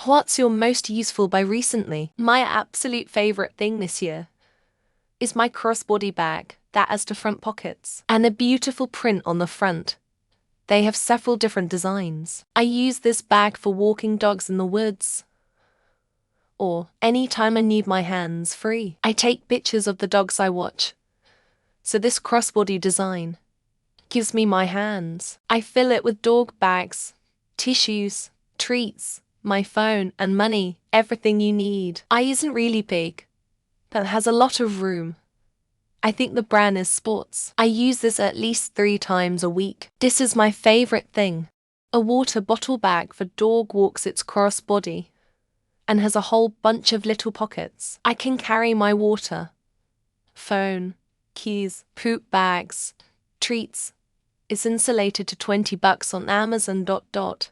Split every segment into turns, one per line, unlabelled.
What's your most useful buy recently? My absolute favorite thing this year is my crossbody bag that has the front pockets and a beautiful print on the front. They have several different designs. I use this bag for walking dogs in the woods or anytime I need my hands free. I take pictures of the dogs I watch. So this crossbody design gives me my hands. I fill it with dog bags, tissues, treats, my phone and money, everything you need. I isn't really big, but has a lot of room. I think the brand is Sports. I use this at least 3 times a week. This is my favorite thing. A water bottle bag for dog walks. It's crossbody and has a whole bunch of little pockets. I can carry my water, phone, keys, poop bags, treats. It's insulated to $20 on Amazon.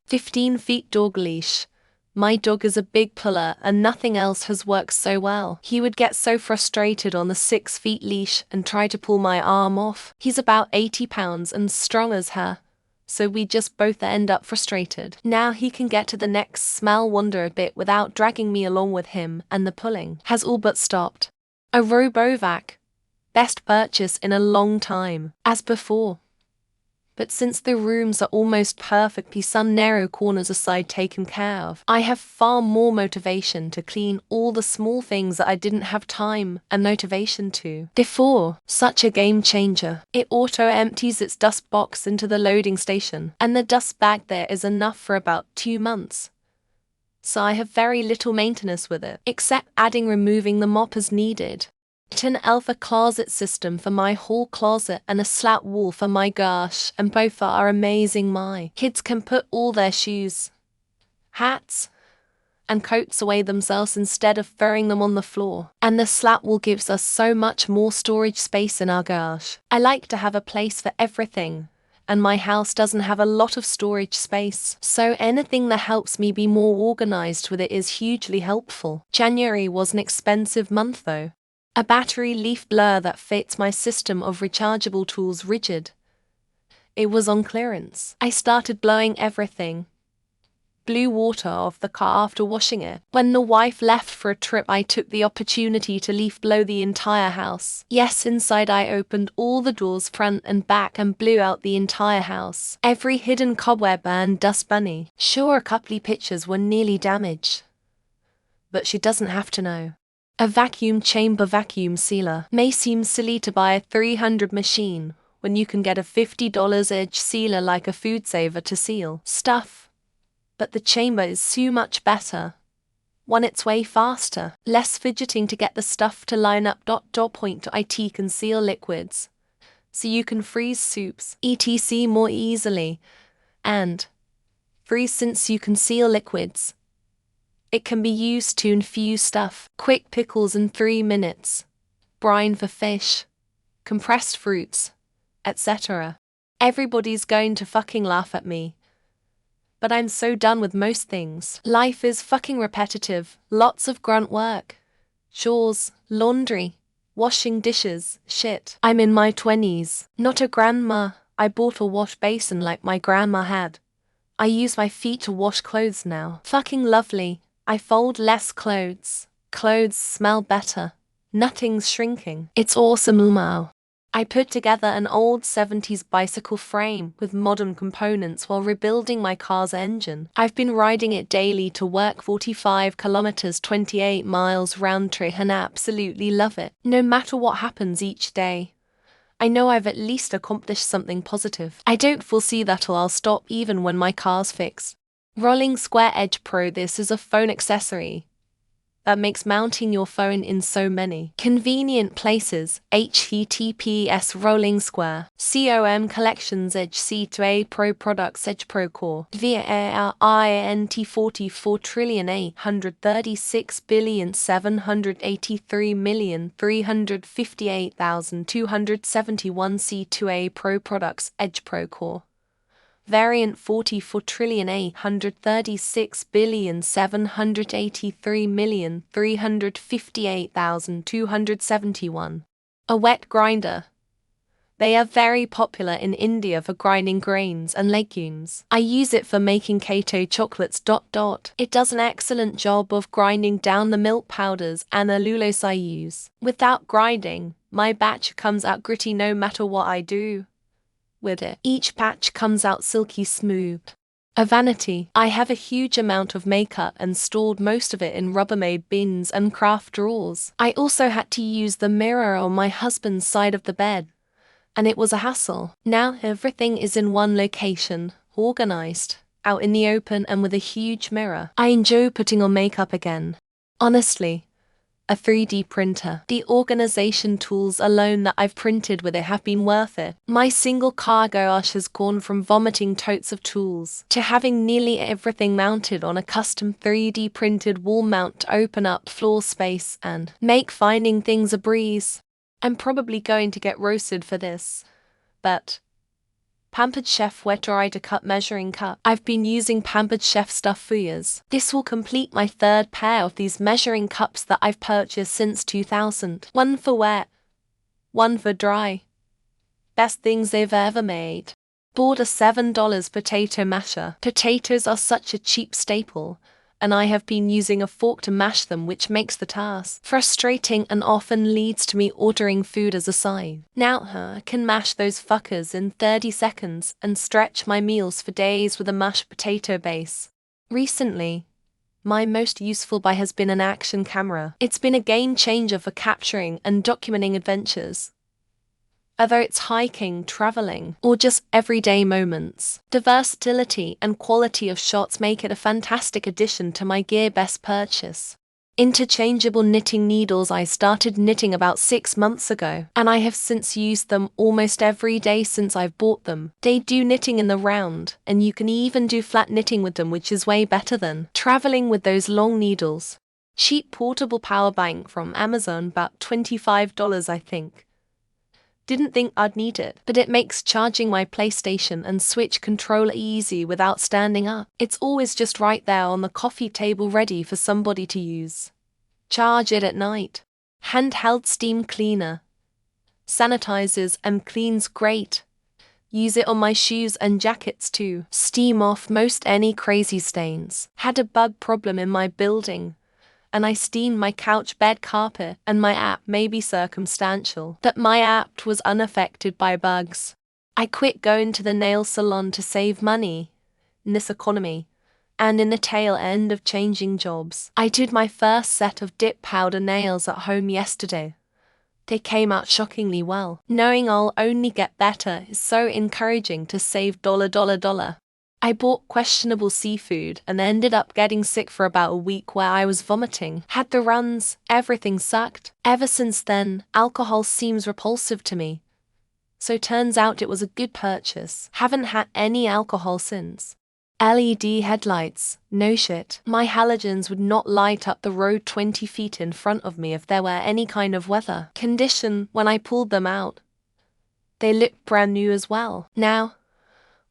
15 feet dog leash. My dog is a big puller and nothing else has worked so well. He would get so frustrated on the 6 feet leash and try to pull my arm off. He's about 80 pounds and strong as her, so we just both end up frustrated. Now he can get to the next smell wonder a bit without dragging me along with him, and the pulling has all but stopped. A Robovac. Best purchase in a long time, as before. But since the rooms are almost perfectly some narrow corners aside taken care of, I have far more motivation to clean all the small things that I didn't have time and motivation to before. Such a game changer. It auto empties its dust box into the loading station, and the dust bag there is enough for about 2 months. So I have very little maintenance with it, except removing the mop as needed. An Alpha closet system for my hall closet and a slat wall for my garage, and both are amazing. My kids can put all their shoes, hats, and coats away themselves instead of throwing them on the floor. And the slat wall gives us so much more storage space in our garage. I like to have a place for everything, and my house doesn't have a lot of storage space, so anything that helps me be more organized with it is hugely helpful. January was an expensive month though. A battery leaf blower that fits my system of rechargeable tools rigid. It was on clearance. I started blowing everything. Blew water off the car after washing it. When the wife left for a trip, I took the opportunity to leaf blow the entire house. Yes, inside I opened all the doors front and back and blew out the entire house. Every hidden cobweb and dust bunny. Sure, a couple of pictures were nearly damaged, but she doesn't have to know. A vacuum chamber vacuum sealer. May seem silly to buy a $300 machine when you can get a $50 edge sealer like a Food Saver to seal stuff. But the chamber is so much better. One, it's way faster, less fidgeting to get the stuff to line up. Point to it can seal liquids, so you can freeze soups, etc. more easily, and freeze since you can seal liquids. It can be used to infuse stuff, quick pickles in 3 minutes, brine for fish, compressed fruits, etc. Everybody's going to fucking laugh at me, but I'm so done with most things. Life is fucking repetitive, lots of grunt work, chores, laundry, washing dishes, shit. I'm in my 20s, not a grandma. I bought a wash basin like my grandma had. I use my feet to wash clothes now. Fucking lovely. I fold less clothes. Clothes smell better. Nothing's shrinking. It's awesome now. I put together an old 70s bicycle frame with modern components while rebuilding my car's engine. I've been riding it daily to work, 45 kilometers, 28 miles round trip, and absolutely love it. No matter what happens each day, I know I've at least accomplished something positive. I don't foresee that I'll stop even when my car's fixed. Rolling Square Edge Pro. This is a phone accessory that makes mounting your phone in so many convenient places. https Rolling Square com collections Edge C2A Pro products Edge Pro Core via INT 44 trillion 836 billion 783 million 358,271 C2A Pro products Edge Pro Core variant 44 trillion 836 billion 783 million 358,271. A wet grinder. They are very popular in India for grinding grains and legumes. I use it for making keto chocolates. It does an excellent job of grinding down the milk powders and allulose I use. Without grinding, my batch comes out gritty no matter what I do with it. Each batch comes out silky smooth. A vanity. I have a huge amount of makeup and stored most of it in Rubbermaid bins and craft drawers. I also had to use the mirror on my husband's side of the bed, and it was a hassle. Now everything is in one location, organized, out in the open and with a huge mirror. I enjoy putting on makeup again. Honestly, a 3D printer. The organization tools alone that I've printed with it have been worth it. My single cargo ash has gone from vomiting totes of tools to having nearly everything mounted on a custom 3D printed wall mount to open up floor space and make finding things a breeze. I'm probably going to get roasted for this, but Pampered Chef Wet Dry to Cut Measuring Cup. I've been using Pampered Chef stuff for years. This will complete my third pair of these measuring cups that I've purchased since 2000. One for wet, one for dry. Best things they've ever made. Bought a $7 potato masher. Potatoes are such a cheap staple, and I have been using a fork to mash them, which makes the task frustrating and often leads to me ordering food as a side. Now I can mash those fuckers in 30 seconds and stretch my meals for days with a mashed potato base. Recently, my most useful buy has been an action camera. It's been a game changer for capturing and documenting adventures, whether it's hiking, traveling, or just everyday moments. The versatility and quality of shots make it a fantastic addition to my gear. Best purchase. Interchangeable knitting needles. I started knitting about 6 months ago, and I have since used them almost every day since I've bought them. They do knitting in the round, and you can even do flat knitting with them, which is way better than traveling with those long needles. Cheap portable power bank from Amazon, about $25 I think. Didn't think I'd need it, but it makes charging my PlayStation and Switch controller easy without standing up. It's always just right there on the coffee table ready for somebody to use. Charge it at night. Handheld steam cleaner. Sanitizes and cleans great. Use it on my shoes and jackets too. Steam off most any crazy stains. Had a bug problem in my building, and I steamed my couch bed carpet, and my app may be circumstantial that my app was unaffected by bugs. I quit going to the nail salon to save money in this economy, and in the tail end of changing jobs. I did my first set of dip powder nails at home yesterday. They came out shockingly well. Knowing I'll only get better is so encouraging to save $. I bought questionable seafood and ended up getting sick for about a week where I was vomiting. Had the runs, everything sucked. Ever since then, alcohol seems repulsive to me. So turns out it was a good purchase. Haven't had any alcohol since. LED headlights, no shit. My halogens would not light up the road 20 feet in front of me if there were any kind of weather condition when I pulled them out. They looked brand new as well. Now,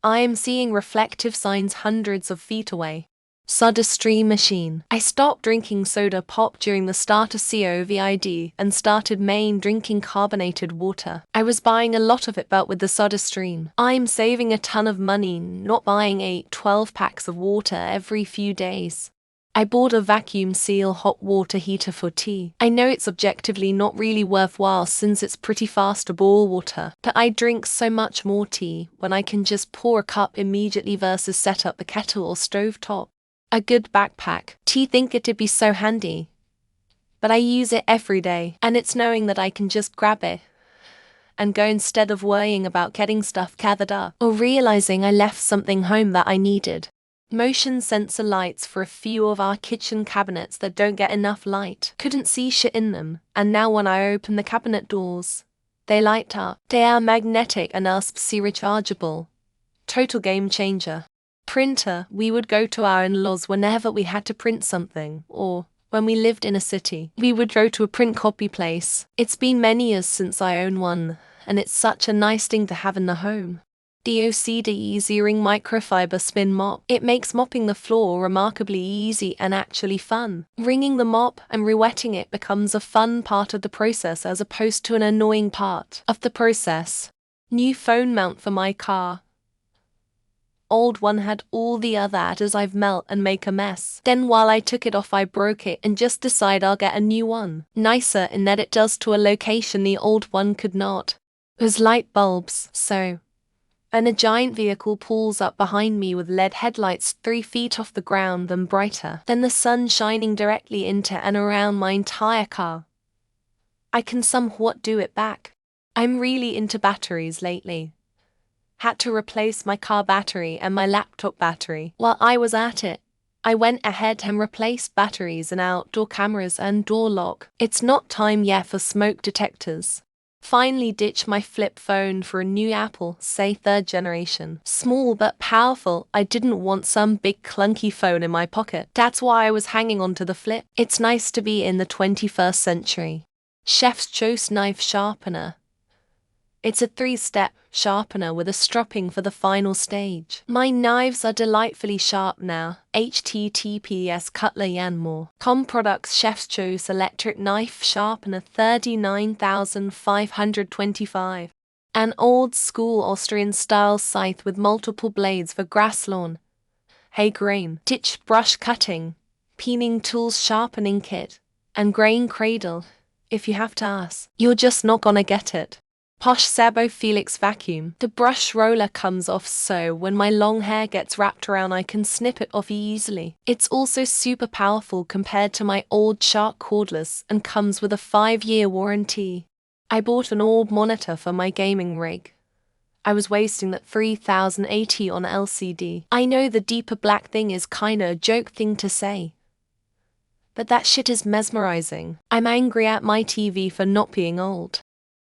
I am seeing reflective signs hundreds of feet away. SodaStream machine. I stopped drinking soda pop during the start of COVID and started drinking carbonated water. I was buying a lot of it, but with the SodaStream, I'm saving a ton of money not buying 12 packs of water every few days. I bought a vacuum seal hot water heater for tea. I know it's objectively not really worthwhile since it's pretty fast to boil water, but I drink so much more tea when I can just pour a cup immediately versus set up the kettle or stove top. A good backpack. Tea think it'd be so handy, but I use it every day, and it's knowing that I can just grab it and go instead of worrying about getting stuff gathered up or realizing I left something home that I needed. Motion sensor lights for a few of our kitchen cabinets that don't get enough light. Couldn't see shit in them, and now when I open the cabinet doors, they light up. They are magnetic and USB-C rechargeable. Total game changer. Printer. We would go to our in-laws whenever we had to print something, or when we lived in a city, we would go to a print copy place. It's been many years since I owned one, and it's such a nice thing to have in the home. The OCD Easy Ring Microfiber Spin Mop. It makes mopping the floor remarkably easy and actually fun. Wringing the mop and re-wetting it becomes a fun part of the process as opposed to an annoying part of the process. New phone mount for my car. Old one had all the other adders I've melt and make a mess. Then while I took it off I broke it and just decide I'll get a new one. Nicer in that it does to a location the old one could not. There's light bulbs, so. And a giant vehicle pulls up behind me with LED headlights 3 feet off the ground and brighter than the sun shining directly into and around my entire car. I can somewhat do it back. I'm really into batteries lately. Had to replace my car battery and my laptop battery. While I was at it, I went ahead and replaced batteries and outdoor cameras and door lock. It's not time yet for smoke detectors. Finally ditched my flip phone for a new Apple, say 3rd generation. Small but powerful, I didn't want some big clunky phone in my pocket. That's why I was hanging on to the flip. It's nice to be in the 21st century. Chef's Choice Knife Sharpener. It's a 3-step sharpener with a stropping for the final stage. My knives are delightfully sharp now. https cutleryanmore.com products Chef's Choice Electric Knife Sharpener 39525. An old-school Austrian-style scythe with multiple blades for grass lawn, hay grain, ditch brush cutting, peening tools sharpening kit, and grain cradle. If you have to ask, you're just not gonna get it. Posh Sabo Felix vacuum. The brush roller comes off so when my long hair gets wrapped around I can snip it off easily. It's also super powerful compared to my old Shark cordless and comes with a 5-year warranty. I bought an old monitor for my gaming rig. I was wasting that 3080 on LCD. I know the deeper black thing is kinda a joke thing to say, but that shit is mesmerizing. I'm angry at my TV for not being old.